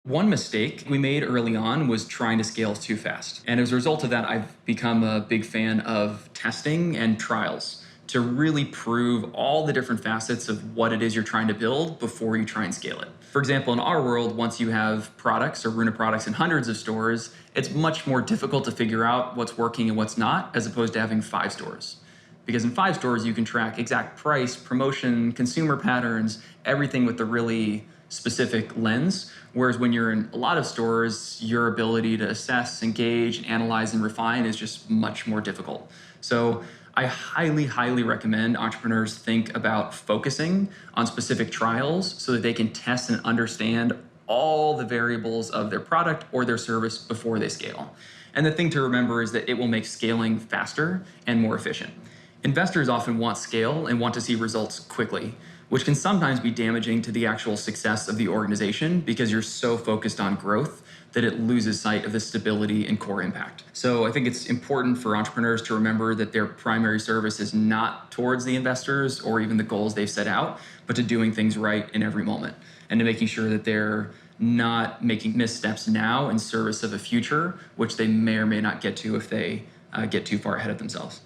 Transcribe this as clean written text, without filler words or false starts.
One mistake we made early on was trying to scale too fast. And as a result of that, I've become a big fan of testing and trials to really prove all the different facets of what it is you're trying to build before you try and scale it. For example, in our world, once you have products or Runa products in hundreds of stores, it's much more difficult to figure out what's working and what's not, as opposed to having 5 stores. Because in 5 stores, you can track exact price, promotion, consumer patterns, everything with the really specific lens. Whereas when you're in a lot of stores, your ability to assess, engage, analyze, and refine is just much more difficult. So I highly, highly recommend entrepreneurs think about focusing on specific trials so that they can test and understand all the variables of their product or their service before they scale. And the thing to remember is that it will make scaling faster and more efficient. Investors often want scale and want to see results quickly, which can sometimes be damaging to the actual success of the organization because you're so focused on growth that it loses sight of the stability and core impact. So I think it's important for entrepreneurs to remember that their primary service is not towards the investors or even the goals they've set out, but to doing things right in every moment and to making sure that they're not making missteps now in service of a future, which they may or may not get to if they get too far ahead of themselves.